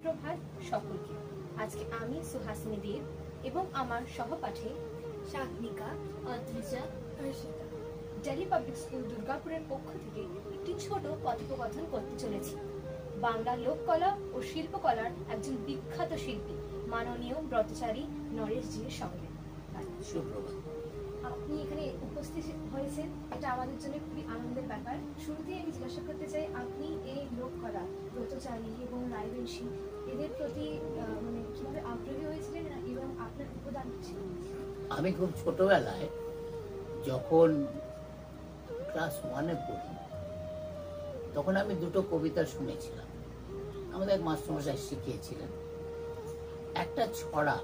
সুপ্রভাত সকলকে। আজকে আমি সুহাসিনী দেব এবং আমার সহপাঠী শাগনিকা, অদ্রিজা, হর্ষিতা দিল্লি পাবলিক স্কুল দুর্গাপুরের পক্ষ থেকে একটি ছোট কথোপকথন করতে চলেছি বাংলা লোককলা ও শিল্পকলার একজন বিখ্যাত শিল্পী মাননীয় ব্রতচারী নরেশ জির সঙ্গে। সুপ্রভাত। আপনি এখানে উপস্থিত হয়েছেন, এটা আমাদের জন্য খুবই আনন্দের ব্যাপার। শুরুতেই আমি জিজ্ঞাসা করতে চাই, আপনি এই লোককলা, ব্রতচারী এবং রায়বেশী এদের প্রতি মানে কিভাবে আগ্রহী হয়েছিলেন এবং আপনার উপাদান ছিল? আমি খুব ছোটবেলায় যখন ক্লাস 1-এ পড়ি তখন আমি দুটো কবিতা শুনেছিলাম। আমাদের এক মাস্টারমশাই শিখিয়েছিলেন। একটা ছড়া,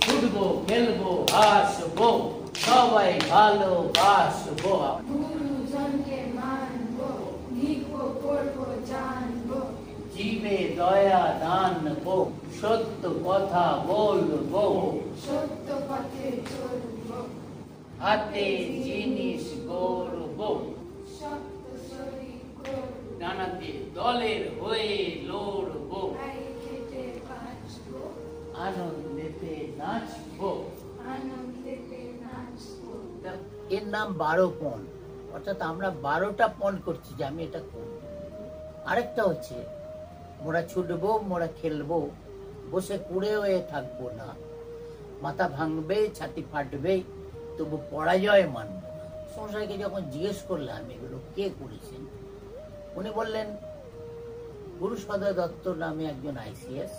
ছুটবো, খেলবো, হাসবো, সবাই ভালোবাসবো, গুরুজনকে মানবো, লিখবো, পড়বো, জানবো, জীবে দয়া দানবো, সত্য কথা বলবো, সত্য পথে চলবো, হাতে জিনিস গড়বো, শক্ত শরীর গড়বো, ডানাতে দলের হয়ে লড়বো, আয় খেটে বাঁচবো, আনন্দেতে নাচবো। আনন্দেতে নাচবো। এর নাম 12 পণ, অর্থাৎ আমরা 12টা পণ করছি যে আমি এটা করব। আরেকটা হচ্ছে মোরা ছুটবো, মোরা খেলবো, বসে কুড়ে হয়ে থাকবো না, মাথা ভাঙবে, ছাতি ফাটবে, তবু পরাজয় মানব না। সংসারকে যখন জিজ্ঞেস করলাম এগুলো কে করেছেন, উনি বললেন গুরু সদয় দত্ত নামে একজন ICS,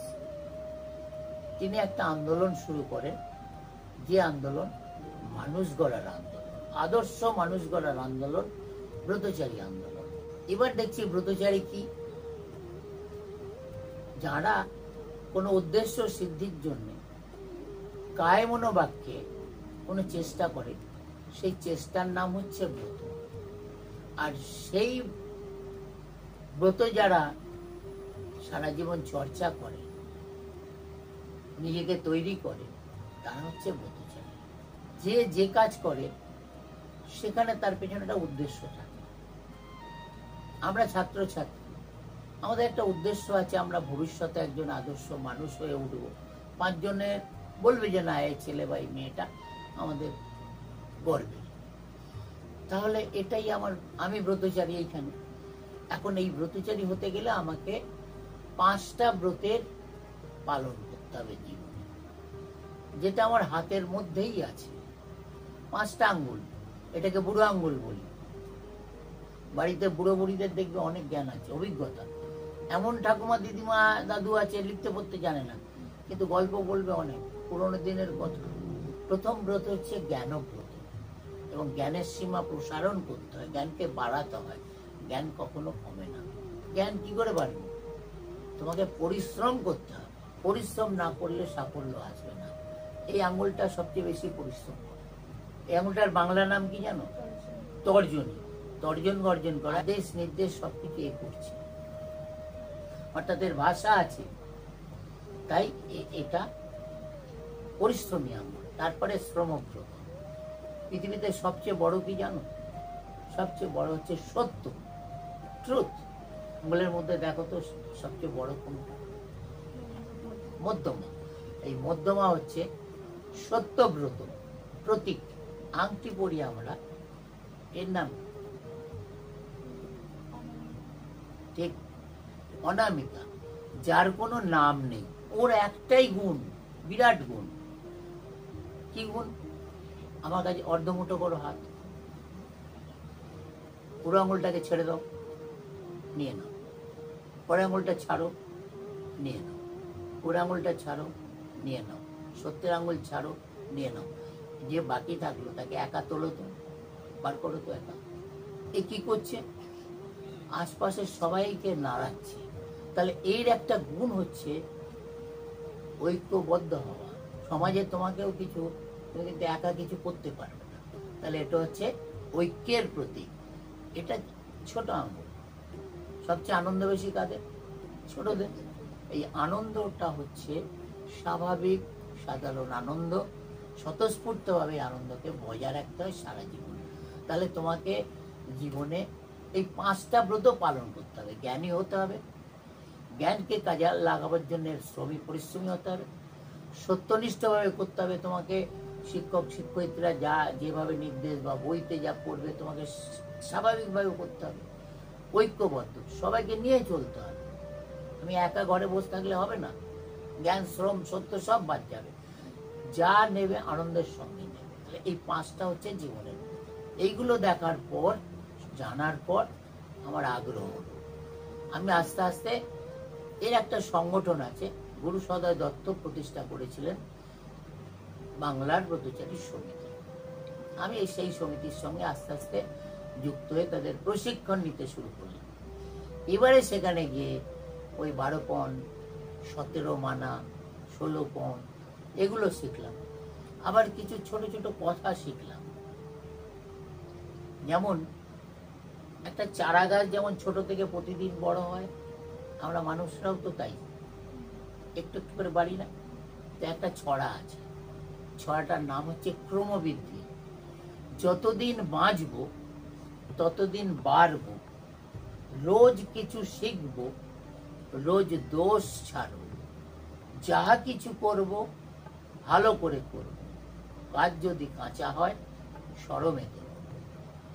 তিনি একটা আন্দোলন শুরু করেন, যে আন্দোলন মানুষ গড়ার আন্দোলন, আদর্শ মানুষ গড়ার আন্দোলন, ব্রতচারী আন্দোলন। এবার দেখছি ব্রতচারী কি, যারা কোনো উদ্দেশ্য সিদ্ধির জন্য কায় মনোবাক্যে কোনো চেষ্টা করে, সেই চেষ্টার নাম হচ্ছে ব্রত। আর সেই ব্রত যারা সারা জীবন চর্চা করে, নিজেকে তৈরি করে, তারা হচ্ছে ব্রতচারী। যে যে কাজ করে সেখানে তার পেছনে একটা উদ্দেশ্য থাকে। আমরা ছাত্রছাত্রী, আমাদের একটা উদ্দেশ্য আছে, আমরা ভবিষ্যতে একজন আদর্শ মানুষ হয়ে উঠব, 5 জনের বলবে যে না এই ছেলে বা এই মেয়েটা আমাদের গর্বের। তাহলে এটাই আমি ব্রতচারী এইখানে। এখন এই ব্রতচারী হতে গেলে আমাকে 5টা ব্রতের পালন করতে হবে জীবনে, যেটা আমার হাতের মধ্যেই আছে। 5টা আঙ্গুল, এটাকে বুড়ো আঙ্গুল বলি। বাড়িতে বুড়ো বুড়িদের দেখবে অনেক জ্ঞান আছে, অভিজ্ঞতা। এমন ঠাকুমা, দিদিমা, দাদু আছে লিখতে পড়তে জানে না, কিন্তু গল্প বলবে অনেক পুরোনো দিনের কথা। প্রথম ব্রত হচ্ছে জ্ঞানব্রত, এবং জ্ঞানের সীমা প্রসারণ করতে হয়, জ্ঞানকে বাড়াতে হয়। জ্ঞান কখনো কমে না। জ্ঞান কি করে বাড়বে? তোমাকে পরিশ্রম করতে হবে, পরিশ্রম না করলে সাফল্য আসবে না। এই আঙুলটা সবচেয়ে বেশি পরিশ্রম করে। এই আঙুলটার বাংলা নাম কি জানো? তর্জনী। তর্জন গর্জন করা, আদেশ নির্দেশ সবকিছু এ করছে, অর্থাৎ এর ভাষা আছে। তাই এটা পরিশ্রমী আঙুল। তারপরে শ্রমব্রত। পৃথিবীতে সবচেয়ে বড় কি জানো? সবচেয়ে বড় হচ্ছে সত্য, ট্রুথ। আঙুলের মধ্যে দেখো তো সবচেয়ে বড় কোনটা? মধ্যমা। এই মধ্যমা হচ্ছে সত্যব্রত প্রতীক। আংটি পরি আমরা, এর নাম ঠিক অনামিকা, যার কোনো নাম নেই, ওর একটাই গুণ, বিরাট গুণ। কি গুণ? আমার কাছে অর্ধমুঠো করো হাত, পুরো আঙুলটাকে ছেড়ে দাও, নিয়ে নাও, পরে আঙুলটা ছাড়ো, নিয়ে নাও, পুরো আঙুলটা ছাড়ো, নিয়ে নাও, সত্যের আঙুল ছাড়ো, নিয়ে নাও। যে বাকি থাকলো তাকে একা তোলো তো, বার করো তো একা। এ কি করছে? আশপাশের সবাইকে নাড়াচ্ছে। তাহলে এর একটা গুণ হচ্ছে ঐক্যবদ্ধ হওয়া। সমাজে তোমাকেও কিছু, তুমি কিন্তু একা কিছু করতে পারবে না। তাহলে এটা হচ্ছে ঐক্যের প্রতীক। এটা ছোট আঙুল। সবচেয়ে আনন্দ বেশি কাদের? ছোটদের। এই আনন্দটা হচ্ছে স্বাভাবিক সাধারণ আনন্দ। স্বতঃস্ফূর্তভাবে আনন্দকে বজায় রাখতে হয় সারা জীবন। তাহলে তোমাকে জীবনে এই 5টা ব্রত পালন করতে হবে। জ্ঞানী হতে হবে, জ্ঞানকে কাজে লাগাবার জন্য শ্রমিক পরিশ্রমী হতে হবে, সত্যনিষ্ঠভাবে করতে হবে। তোমাকে শিক্ষক শিক্ষয়িত্রীরা যা যেভাবে নির্দেশ বা বইতে যা পড়বে তোমাকে স্বাভাবিকভাবে করতে হবে। ঐক্যবদ্ধ, সবাইকে নিয়ে চলতে হবে। আমি একা ঘরে বসে থাকলে হবে না। জ্ঞান, শ্রম, সত্য সব বাদ যাবে। যা নেবে আনন্দের সঙ্গে নেবে। এই 5টা হচ্ছে জীবনের। এইগুলো দেখার পর, জানার পর আমার আগ্রহ হলো। আমি আস্তে আস্তে এর একটা সংগঠন আছে, গুরু সদয় দত্ত প্রতিষ্ঠা করেছিলেন, বাংলার ব্রতচারী সমিতি। আমি সেই সমিতির সঙ্গে আস্তে আস্তে যুক্ত হয়ে তাদের প্রশিক্ষণ নিতে শুরু করলাম। এবারে সেখানে গিয়ে ওই 12 পণ, 17 মানা, 16 পণ এগুলো শিখলাম। আবার কিছু ছোট ছোট কথা শিখলাম। যেমন একটা চারা গাছ যেমন ছোট থেকে প্রতিদিন বড় হয়, আমরা মানুষরাও তো তাই, একটু একটু করে বাড়ি না। তো একটা ছড়া আছে, ছড়াটার নাম হচ্ছে ক্রমবৃদ্ধি। যতদিন বাঁচবো ততদিন বাড়বো, রোজ কিছু শিখবো, রোজ দোষ ছাড়বো, যাহা কিছু করব ভালো করে করব, কাজ যদি কাঁচা হয় শরমে দেব।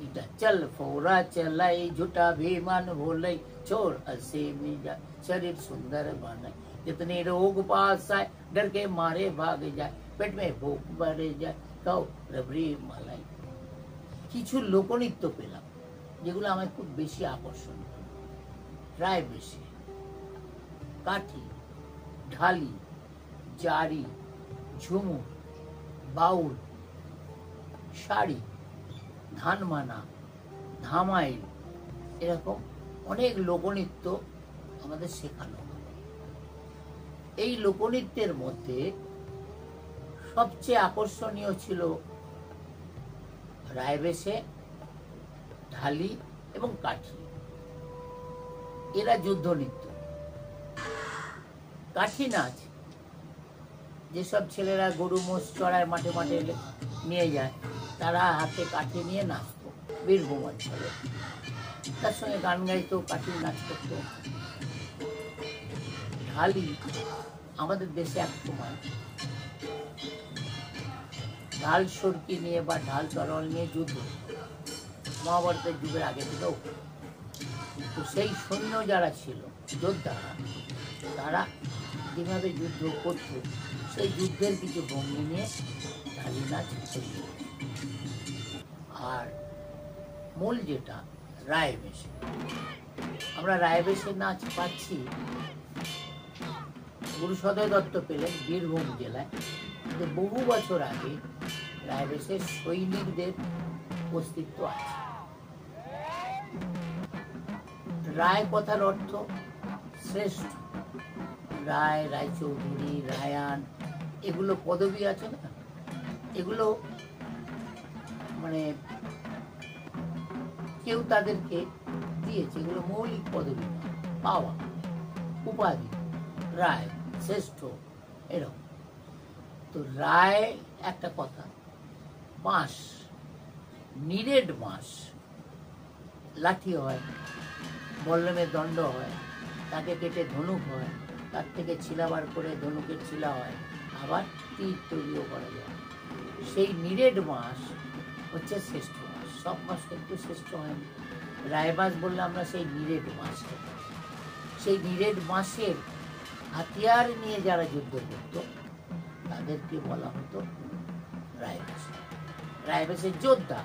এটা চল ফৌরা চলাই, झूठा बेईमान भोलाई, छोड़ हंसी मिजा, शरीर सुंदर बनाए, जितने रोग पास आए डर के मारे भाग जाए, पेट में भूख बढ़ जाए, खाओ रबड़ी मलाई। কিছু লোকনৃত্য পেলাম যেগুলো আমার খুব বেশি আকর্ষণ করলো। রায় বেশি, কাঠি, ঢালি, জারি, ঝুমুর, বাউল, শাড়ি, ধানমানা, ধামাইল, এরকম অনেক লোকনৃত্য আমাদের শেখানো হলো। এই লোকনৃত্যের মধ্যে সবচেয়ে আকর্ষণীয় ছিল রায়বেশে, ঢালি এবং কাঠি। এরা যুদ্ধ নৃত্য। কাঠি নাচ, যেসব ছেলেরা গরু মোষ চড়ায় মাঠে মাঠে নিয়ে যায়, তারা হাতে কাঠি নিয়ে নাচতো বীরভূম অঞ্চলে। তার সঙ্গে গান গাইতো, কাঠি নাচ করতো। ঢালি আমাদের দেশে এক সময় ঢাল সরকি নিয়ে বা ঢাল তরোয়াল নিয়ে যুদ্ধ, মহাভারতের যুগের আগে থেকেও। তো সেই সৈন্য যারা ছিল, যোদ্ধারা, তারা যেভাবে যুদ্ধ করত সেই যুদ্ধের কিছু ভঙ্গি নিয়ে ঢালি নাচ তৈরি। আর মূল যেটা রায়বেশে, আমরা রায়বেশে নাচ পাচ্ছি গুরু সদয় দত্ত পেলেন বীরভূম জেলায়। কিন্তু বহু বছর আগে রায়বেশের সৈনিকদের অস্তিত্ব আছে। রায় কথার অর্থ শ্রেষ্ঠ। রায়, রায়চৌধুরী, রায়ান, এগুলো পদবি আছে না, এগুলো মানে কেউ তাদেরকে দিয়েছে, এগুলো মৌলিক পদবি পাওয়া, উপাধি। রায় শ্রেষ্ঠ, এরকম। তো রায় একটা কথা। বাঁশ, নিরেট বাঁশ, লাঠি হয়, বল্লমের দণ্ড হয়, তাকে কেটে ধনুক হয়, তার থেকে ছিলা বার করে ধনুকের ছিলা হয়, আবার তীর তৈরিও করা যায়। সেই নিরেট বাঁশ হচ্ছে শ্রেষ্ঠ বাঁশ। সব বাঁশ কিন্তু শ্রেষ্ঠ হয়নি। রায় বাঁশ বললে আমরা সেই নিরেট বাঁশকে, সেই নিরেট বাঁশের হাতিয়ার নিয়ে যারা যুদ্ধ করত তাদেরকে বলা হতো রায়বেশ। রায়বেশের যোদ্ধা।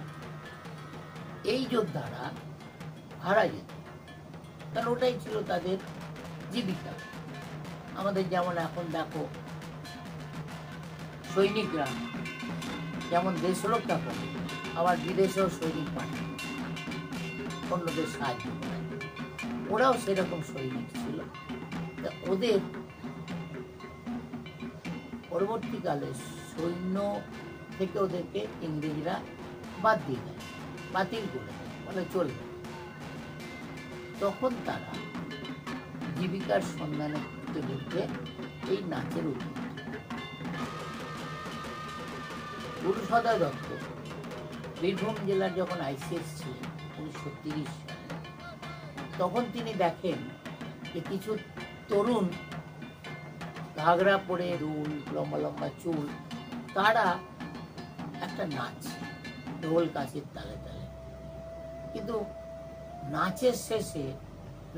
এই যোদ্ধারা হারা যেত, কারণ ওটাই ছিল তাদের জীবিকা। আমাদের যেমন এখন দেখো সৈনিকরা যেমন দেশ রক্ষা করে, আবার বিদেশেও সৈনিক পাঠায় অন্যদের সাহায্য করে, ওরাও সেরকম সৈনিক ছিল। ওদের পরবর্তীকালে সৈন্য থেকে ওদেরকে ইংরেজরা বাদ দিয়ে দেয়, বাতিল করে দেয়, বলে চলবে। তখন তারা জীবিকার সন্ধানে ঘুরতে ঘুরতে এই নাচের উদ্যোগ। গুরু সদয় দত্ত বীরভূম জেলার যখন আইসিএস ছিলেন 1930 সালে, তখন তিনি দেখেন যে কিছু তরুণ ঘাগরা পরে, দুল, লম্বা লম্বা চুল, তারা একটা নাচ, ঢোল কাশির তালে তালে। কিন্তু নাচের শেষে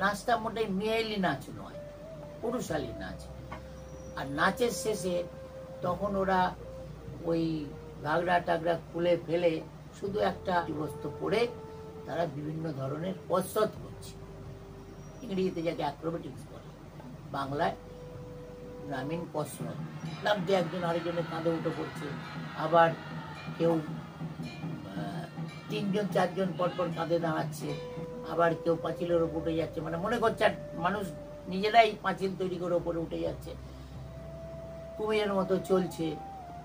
নাচটা মোটেই মেয়েলি নাচ নয়, পুরুষালী নাচ। আর নাচের শেষে তখন ওরা ওই ঘাগরা টাগরা খুলে ফেলে শুধু একটা বস্ত্র পরে তারা বিভিন্ন ধরনের কসরত করছে, ইংরেজিতে যাকে অ্যাক্রোবেটিক্স বলে, বাংলায় গ্রামীণ কসরত। নাম দিয়ে একজন আরেকজনের কাঁধে উঠে পড়ছে, আবার কেউ 3 জন 4 জন পরপর কাঁধে দাঁড়াচ্ছে, আবার কেউ পাঁচিলের ওপর উঠে যাচ্ছে, মানে মনে করছে মানুষ নিজেরাই পাঁচিল তৈরি করে ওপরে উঠে যাচ্ছে, কুমিরের মতো চলছে,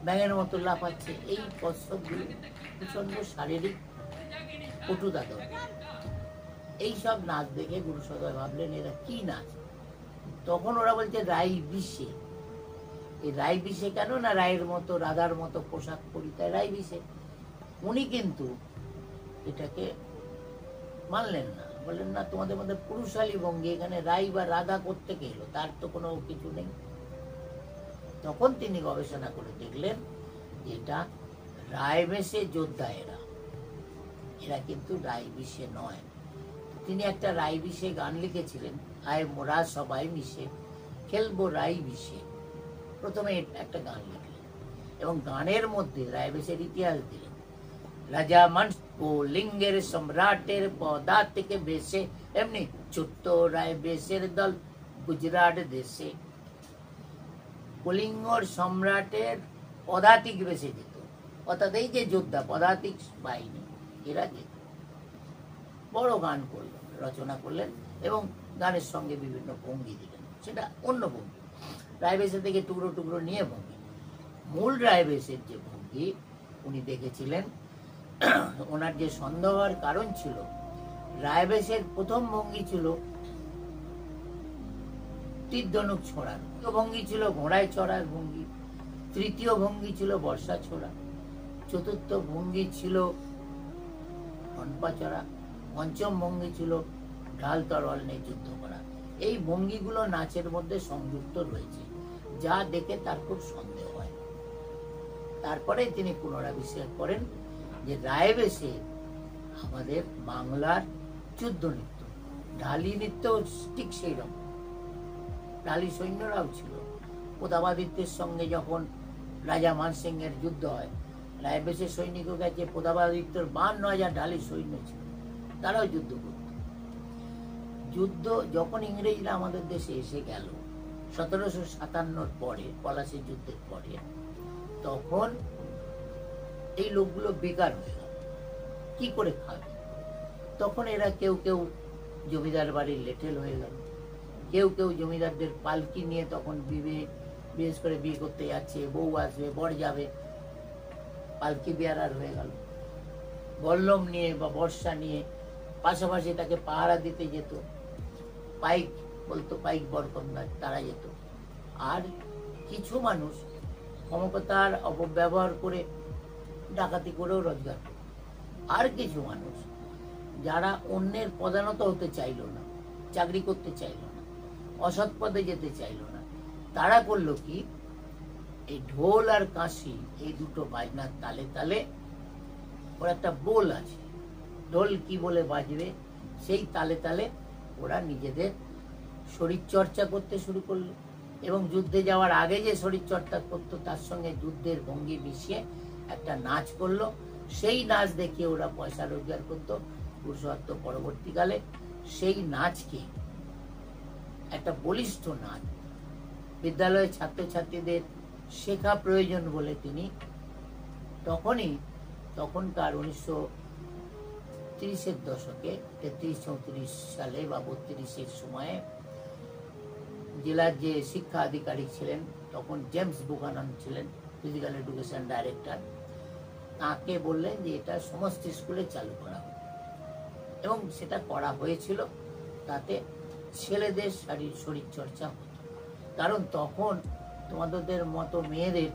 ব্যাঙের মতো লাফাচ্ছে। এই কসরতগুলি প্রচন্ড শারীরিক কটুতা দরকার। এইসব নাচ দেখে গুরু সদয় ভাবলেন এরা কি নাচ। তখন ওরা বলছে রাই বিষে। এই রাই বিষে কেন না, রায়ের মতো রাধার মতো পোশাক পরিতে রাই বিষে। উনি কিন্তু এটাকে মানলেন না, বললেন না তোমাদের মধ্যে পুরুষালী ভঙ্গি, এখানে রাই বা রাধা করতে এলো, তার তো কোনো কিছু নেই। তখন তিনি গবেষণা করে দেখলেন এটা রায় বেশে যোদ্ধা, এরা কিন্তু রাই বিষে নয়। তিনি একটা রাই বিষে গান লিখেছিলেন, আয় মোরা সবাই মিশে খেলবো রাই বিষে। প্রথমে একটা গান লিখলেন এবং গানের মধ্যে রায় বেশের ইতিহাস দিলেন। রাজা মানস ও লিঙ্গের সম্রাটের পদা থেকে বেশে, এমনি ছোট্ট রায় বেশের দল গুজরাট দেশে। কলিঙ্গর সম্রাটের পদাতিক বেশে যেত, অর্থাৎ এই যে যোদ্ধা, পদাতিক বাহিনী, এরা যেত। বড় গান করলেন, রচনা করলেন এবং গানের সঙ্গে বিভিন্ন ভঙ্গি দিলেন, সেটা অন্য ভঙ্গি, রায়বেশে থেকে টুকরো টুকরো নিয়ে ভঙ্গি। মূল রায়বেশের যে ভঙ্গি উনি দেখেছিলেন, ওনার যে সন্দেহ হওয়ার কারণ ছিল, রায়বেশের প্রথম ভঙ্গি ছিল তীর ধনুক ছোড়ার, ভঙ্গি ছিল ঘোড়ায় চড়ার ভঙ্গি, তৃতীয় ভঙ্গি ছিল বর্ষা ছোড়া, চতুর্থ ভঙ্গি ছিল ঘণ্পা চড়া, পঞ্চম ভঙ্গি ছিল ঢাল তরোয়াল নিয়ে যুদ্ধ করা। এই ভঙ্গিগুলো নাচের মধ্যে সংযুক্ত রয়েছে, যা দেখে তার খুব সন্দেহ হয়। তারপরে তিনি পুনরাবিষ্কার করেন যে রায়বেশে আমাদের বাংলার যুদ্ধ নৃত্য, ঢালি নৃত্য ঠিক সেই রকম। ঢালি সৈন্যরাও ছিল। প্রতাপাদিত্যের সঙ্গে যখন রাজা মানসিংহের যুদ্ধ হয়, রায়বেশের সৈনিকও গেছে, প্রতাপাদিত্যের 52,000 ঢালি সৈন্য ছিল, তারাও যুদ্ধ করত। যুদ্ধ যখন ইংরেজরা আমাদের দেশে এসে গেল 1757 পরে, পলাশীর যুদ্ধের পরে, তখন এই লোকগুলো বেকার হয়ে গেল, কি করে খাবে? তখন এরা কেউ কেউ জমিদার বাড়ির লেঠেল হয়ে গেল, কেউ কেউ জমিদারদের পালকি নিয়ে তখন বিশেষ করে বিয়ে করতে যাচ্ছে, বউ আসবে, বর যাবে, পালকি বেয়ারার হয়ে গেল। বল্লম নিয়ে বা বর্ষা নিয়ে পাশাপাশি তাকে পাহারা দিতে যেত, পাইক বলতো, পাইক বরকন্দাজ, তারা যেত। আর কিছু মানুষ ক্ষমতার অপব্যবহার করে ডাকাতি করেও রোজগার করত। আর কিছু মানুষ যারা অন্যের পদানত হতে চাইল না, চাকরি করতে চাইল না, অসৎ পদে যেতে চাইল না, তারা করলো কি, এই ঢোল আর কাঁসি এই দুটো বাজনার তালে তালে ওর একটা বোল আছে, ঢোল কি বলে বাজবে সেই তালে তালে ওরা নিজেদের শরীর চর্চা করতে শুরু করলো। এবং যুদ্ধে যাওয়ার আগে যে শরীর চর্চা করতো তার সঙ্গে যুদ্ধের ভঙ্গি মিশিয়ে একটা নাচ করলো। সেই নাচ দেখিয়ে ওরা পয়সা রোজগার করতো। পুরুষত্ব পরবর্তীকালে সেই নাচকে একটা বলিষ্ঠ নাচ বিদ্যালয়ের ছাত্রছাত্রীদের শেখা প্রয়োজন বলে তিনি তখনকার 1930-এর দশকে 33-34 সালে বা 32-এর সময়ে জেলার যে শিক্ষা আধিকারিক ছিলেন তখন জেমস বুকানন ছিলেন, ফিজিক্যাল এডুকেশন ডাইরেক্টর, তাকে বললেন যে এটা সমস্ত স্কুলে চালু করা হবে এবং সেটা করা হয়েছিল। তাতে ছেলেদের শরীর চর্চা হতো, কারণ তখন তোমাদের মতো মেয়েদের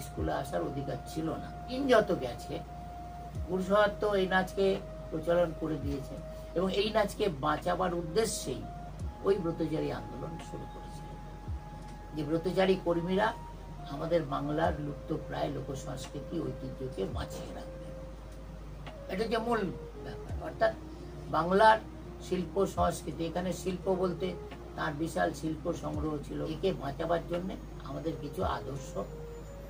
স্কুলে আসার অধিকার ছিল না। দিন যত গেছে পুরুষত্ব এই নাচকে প্রচলন করে দিয়েছে। এবং এই নাচকে বাঁচাবার উদ্দেশ্যেই ওই ব্রতচারী আন্দোলন শুরু করেছিল, যে ব্রতচারী কর্মীরা আমাদের বাংলার লুপ্ত প্রায় লোক সংস্কৃতি ঐতিহ্যকে বাঁচিয়ে রাখবে। এটা যে মূল ব্যাপার, অর্থাৎ বাংলার শিল্প সংস্কৃতি, এখানে শিল্প বলতে তার বিশাল শিল্প সংগ্রহ ছিল, একে বাঁচাবার জন্য আমাদের কিছু আদর্শ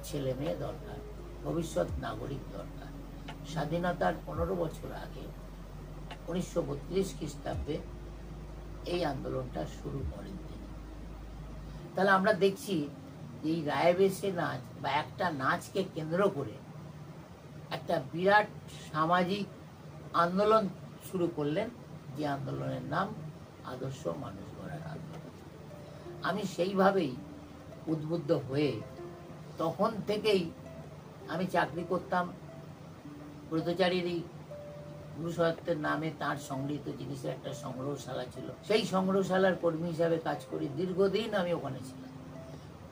ছেলে মেয়ে দরকার, ভবিষ্যৎ নাগরিক দরকার। স্বাধীনতার 15 বছর আগে 1932 খ্রিস্টাব্দে এই আন্দোলনটা শুরু করেন তিনি। তাহলে আমরা দেখছি এই রায়বেশে নাচ বা একটা নাচকে কেন্দ্র করে একটা বিরাট সামাজিক আন্দোলন শুরু করলেন, যে আন্দোলনের নাম আদর্শ মানুষ গড়ার আন্দোলন। আমি সেইভাবেই উদ্বুদ্ধ হয়ে তখন থেকেই আমি চাকরি করতাম ব্রতচারীরই গুরুসত্ত্বের নামে, তার সংগৃহীত জিনিসের একটা সংগ্রহশালা ছিল, সেই সংগ্রহশালার কর্মী হিসাবে কাজ করি, দীর্ঘদিন আমি ওখানে ছিলাম।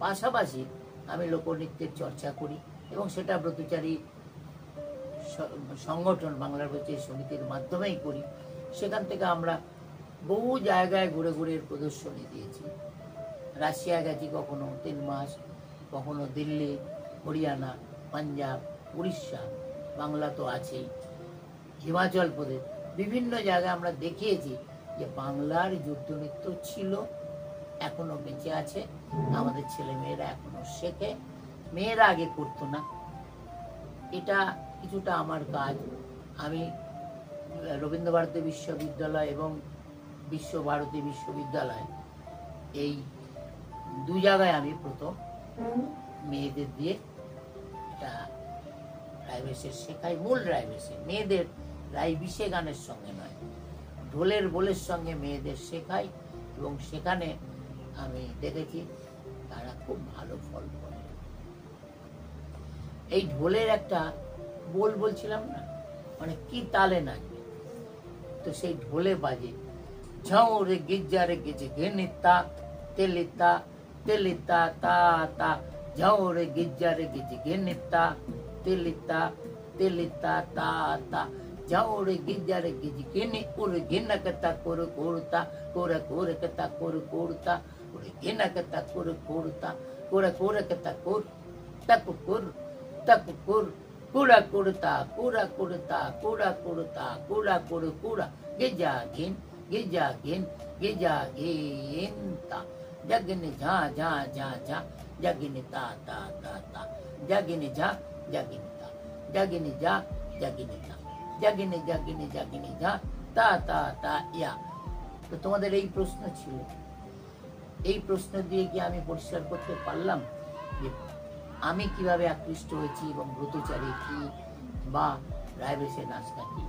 পাশাপাশি আমি লোকনৃত্যের চর্চা করি এবং সেটা ব্রতচারী সংগঠন বাংলার ব্রতচারী সমিতির মাধ্যমেই করি। সেখান থেকে আমরা বহু জায়গায় ঘুরে ঘুরে প্রদর্শনী দিয়েছি। রাশিয়া গেছি কখনো 3 মাস, কখনো দিল্লি, হরিয়ানা, পাঞ্জাব, উড়িষ্যা, বাংলা তো আছেই, হিমাচল প্রদেশ, বিভিন্ন জায়গায় আমরা দেখিয়েছি যে বাংলার যুদ্ধনৃত্য ছিল, এখনো বেঁচে আছে, আমাদের ছেলে মেয়েরা এখনো শেখে, মেয়েরা আগে করতো না। এটা কিছুটা আমার কাজ। আমি রবীন্দ্রভারতী বিশ্ববিদ্যালয় এবং বিশ্বভারতী বিশ্ববিদ্যালয়, এই 2 জায়গায় আমি প্রথম মেয়েদের দিয়ে এটা রায়বেশে শেখাই। মূল রায়বেশে মেয়েদের রায়বিশে গানের সঙ্গে নয়, ঢোলের বোলের সঙ্গে মেয়েদের শেখাই এবং সেখানে আমি দেখেছি তারা খুব ভালো ফল করে। এই ঢোলের একটা বোল বলছিলাম না, মানে কি তালে নাচবে, তো সেই ঢোলে বাজে ঝাউ রে গিজ্জা রে গিজে ঘেনিতা তেলিতা তেলিতা তা তা, ঝাউ রে গিজ্জা রে গিজে ঘেনিতা তেলিতা তেলিতা তা তা, ঝাউ রে গিজ্জা রে গিজে ঘেনি উরে ঘেনাকতা কোর কোরতা কোরা কোরকতা কোর কোরতা উরে ঘেনাকতা কোর কোরতা কোরা কোরকতা কোর তাকু কোর তাকু কোর কুড়া কুড়তা কুড়া কুড়তা কুড়া কুড়তা কুড়া কুড় কুড়া গিজা ঘিন গিজা ঘিন গিজা ঘিনতা, জগিনি ঝা ঝা ঝা ঝা, জগিনি তা তা তা তা, জগিনি ঝা জগিনি তা, জগিনি যা জগিনি তা, জগিনি জগিনি জগিনি ঝা তা তা তা ইয়া। তো তোমাদের এই প্রশ্ন ছিল, এই প্রশ্ন দিয়ে কি আমি পরিষ্কার করতে পারলাম যে আমি কিভাবে আকৃষ্ট হয়েছি এবং ব্রতচারী কি বা রায়বেশে নাচটা কি।